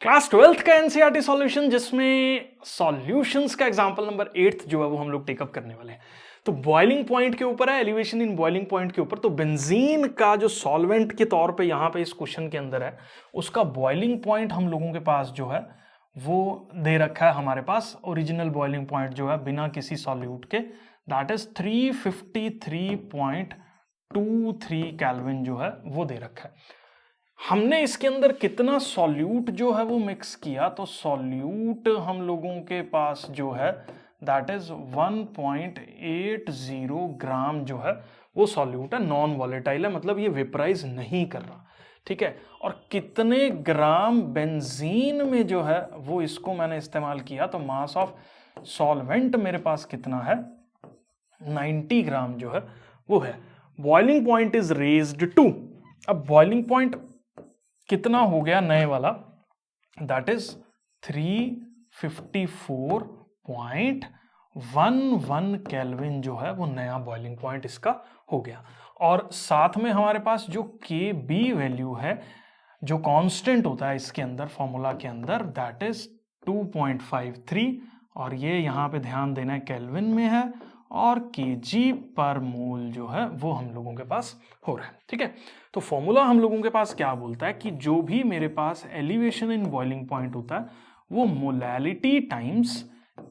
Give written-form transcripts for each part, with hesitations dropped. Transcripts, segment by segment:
Class 12th का NCERT solution जिसमें solutions का एग्जांपल नंबर 8 जो है वो हम लोग टेकअप करने वाले हैं। तो बॉइलिंग पॉइंट के ऊपर है, एलिवेशन इन बॉइलिंग पॉइंट के ऊपर। तो बेंजीन का जो सॉल्वेंट के तौर पे यहां पे इस क्वेश्चन के अंदर है, उसका बॉइलिंग पॉइंट हम लोगों के पास जो है वो दे रखा है हमारे पास। ओरिजिनल बॉइलिंग पॉइंट जो है बिना किसी सॉल्यूट के, दैट इज 353.23 केल्विन जो है वो दे रखा है। हमने इसके अंदर कितना सॉल्यूट जो है वो मिक्स किया, तो सॉल्यूट हम लोगों के पास जो है दैट इज 1.80 ग्राम जो है वो सॉल्यूट है। नॉन वॉलेटाइल है, मतलब ये वेपराइज नहीं कर रहा, ठीक है। और कितने ग्राम बेंजीन में जो है वो इसको मैंने इस्तेमाल किया, तो मास ऑफ सॉल्वेंट मेरे पास कितना है, 90 ग्राम जो है वो है। Boiling point is raised to, अब बॉइलिंग पॉइंट कितना हो गया नए वाला, दैट इज 354.11 केल्विन जो है वो नया बॉइलिंग पॉइंट इसका हो गया। और साथ में हमारे पास जो के बी वैल्यू है, जो कांस्टेंट होता है इसके अंदर फॉर्मूला के अंदर, दैट इज 2.53, और ये यहां पे ध्यान देना है केल्विन में है, और केजी पर मोल जो है वो हम लोगों के पास हो रहा है, ठीक है। तो फॉर्मूला हम लोगों के पास क्या बोलता है कि जो भी मेरे पास एलिवेशन इन बॉइलिंग पॉइंट होता है वो मोलैलिटी टाइम्स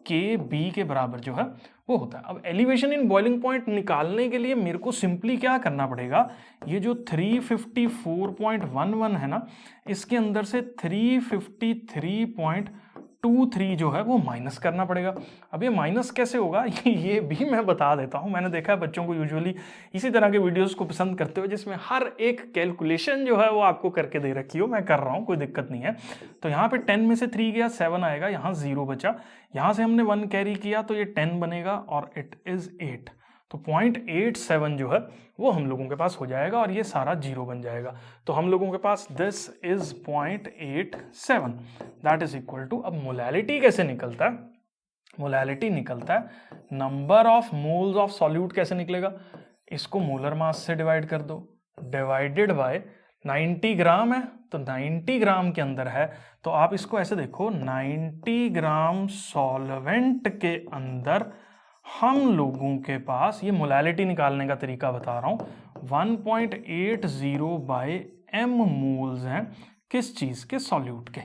के बी के बराबर जो है वो होता है। अब एलिवेशन इन बॉइलिंग पॉइंट निकालने के लिए मेरे को सिंपली क्या करना पड़ेगा, ये जो 354.11 है ना, इसके अंदर से 353.23 जो है वो माइनस करना पड़ेगा। अब ये माइनस कैसे होगा ये भी मैं बता देता हूं। मैंने देखा है बच्चों को यूजुअली इसी तरह के वीडियोस को पसंद करते हुए जिसमें हर एक कैलकुलेशन जो है वो आपको करके दे रखी हो। मैं कर रहा हूं, कोई दिक्कत नहीं है। तो यहाँ पे 10 में से 3 गया, 7 आएगा, यहाँ 0 बचा, यहाँ से हमने 1 कैरी किया तो ये 10 बनेगा और इट इज 8, तो 0.87 जो है वो हम लोगों के पास हो जाएगा और ये सारा 0 बन जाएगा। तो हम लोगों के पास this is 0.87, that is equal to, अब मोलैलिटी कैसे निकलता है, मोलैलिटी निकलता है number of moles of solute. कैसे निकलेगा, इसको मोलर मास से डिवाइड कर दो, डिवाइडेड बाय 90 ग्राम है, तो 90 ग्राम के अंदर है, तो आप इसको ऐसे देखो, 90 ग्राम सॉल्वेंट के अंदर हम लोगों के पास, ये मोलैलिटी निकालने का तरीका बता रहा हूं, 1.80 बाय एम मोल्स हैं किस चीज के, सॉल्यूट के।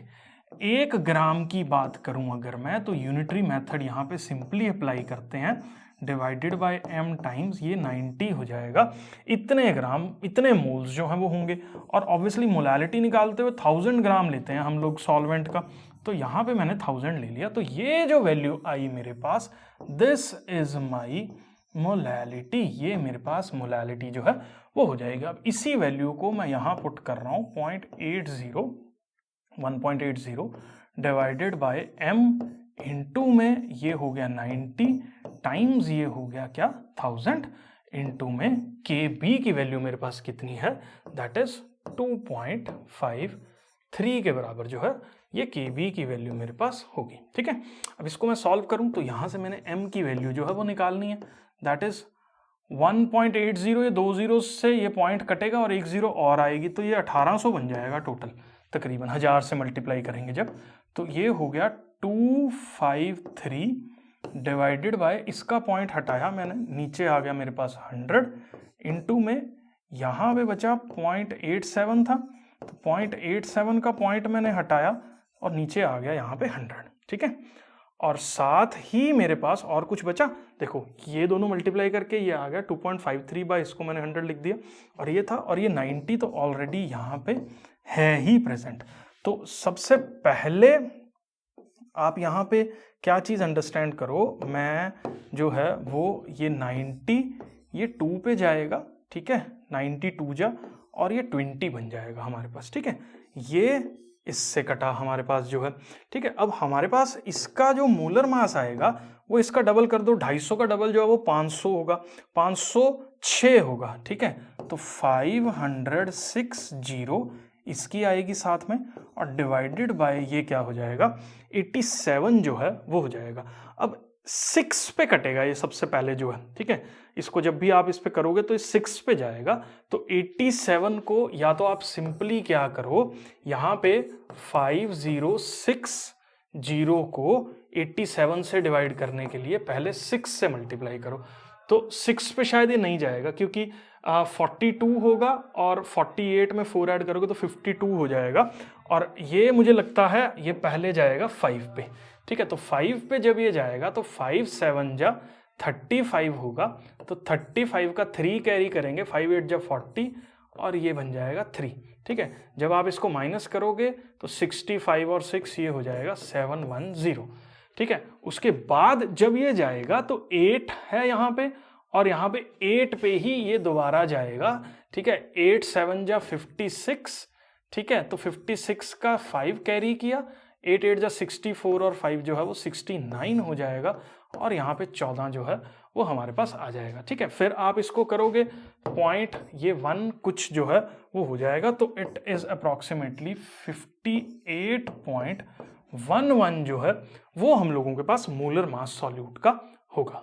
1 ग्राम की बात करूं अगर मैं, तो यूनिटरी मेथड यहां पे सिंपली अप्लाई करते हैं, डिवाइडेड बाय एम टाइम्स ये 90 हो जाएगा। इतने ग्राम, इतने मोल्स जो हैं वो होंगे, और ऑब्वियसली मोलैलिटी निकालते हुए 1000 ग्राम लेते हैं हम लोग सॉल्वेंट का, तो यहां पे मैंने 1000 ले लिया, तो ये जो वैल्यू आई मेरे पास, दिस इज माई मोलैलिटी, ये मेरे पास मोलैलिटी जो है वो हो जाएगा। अब इसी वैल्यू को मैं यहां पुट कर रहा हूं, 1.80 डिवाइडेड बाय एम इंटू में ये हो गया 90 टाइम्स ये हो गया क्या, 1000 इंटू में के बी की वैल्यू मेरे पास कितनी है, दैट इज 2.53 के बराबर जो है ये के बी की वैल्यू मेरे पास होगी, ठीक है। अब इसको मैं सॉल्व करूं तो यहां से मैंने एम की वैल्यू जो है वो निकालनी है, दैट इज 1.80, ये 2 जीरो से ये पॉइंट कटेगा और 1 जीरो और आएगी, तो ये 1800 बन जाएगा टोटल, तकरीबन 1000 से मल्टीप्लाई करेंगे जब, तो ये हो गया 253 डिवाइडेड बाय, इसका पॉइंट हटाया मैंने, नीचे आ गया मेरे पास 100 इंटू में यहाँ पे बचा 0.87 था, तो 0.87 का पॉइंट मैंने हटाया और नीचे आ गया यहाँ पे 100, ठीक है। और साथ ही मेरे पास और कुछ बचा, देखो ये दोनों मल्टीप्लाई करके ये आ गया 2.53 बाय, इसको मैंने 100 लिख दिया, और ये था, और ये 90 तो ऑलरेडी यहाँ पे है ही प्रेजेंट। तो सबसे पहले आप यहाँ पे क्या चीज अंडरस्टैंड करो, मैं जो है वो ये 90 ये 2 पे जाएगा, ठीक है, 90 2 जा, और ये 20 बन जाएगा हमारे पास, ठीक है। ये इससे कटा हमारे पास जो है, ठीक है। अब हमारे पास इसका जो मोलर मास आएगा वो इसका डबल कर दो, 250 का डबल जो है वो 500 होगा, 506 होगा, ठीक है। तो 560 इसकी आएगी साथ में, और डिवाइडेड बाय ये क्या हो जाएगा, 87 जो है वो हो जाएगा। अब 6 पे कटेगा ये सबसे पहले जो है, ठीक है। इसको जब भी आप इस पे करोगे तो ये 6 पे जाएगा। तो 87 को या तो आप सिंपली क्या करो, यहाँ पे 5060 को 87 से डिवाइड करने के लिए पहले 6 से मल्टीप्लाई करो। तो 6 पे शायद ये नहीं जाएगा क्योंकि 42 होगा और 48 में 4 ऐड करोगे तो 52 हो जाएगा, और ये मुझे लगता है ये पहले जाएगा 5 पे, ठीक है। तो 5 पे जब ये जाएगा तो 5 7 जा 35 होगा, तो 35 का 3 कैरी करेंगे, 5 8 जा 40 और ये बन जाएगा 3, ठीक है। जब आप इसको माइनस करोगे तो 65 और 6 ये हो जाएगा 710, ठीक है। उसके बाद जब ये जाएगा तो 8 है यहाँ पे, और यहाँ पे 8 पे ही ये दोबारा जाएगा, ठीक है। 8 7 जा 56, ठीक है। तो 56 का 5 कैरी किया, 8 8 जा 64 और 5 जो है वो 69 हो जाएगा, और यहाँ पे 14 जो है वो हमारे पास आ जाएगा, ठीक है। फिर आप इसको करोगे पॉइंट ये 1 कुछ जो है वो हो जाएगा, तो इट इज अप्रॉक्सीमेटली 58.11 जो है वो हम लोगों के पास मोलर मास सॉल्यूट का होगा।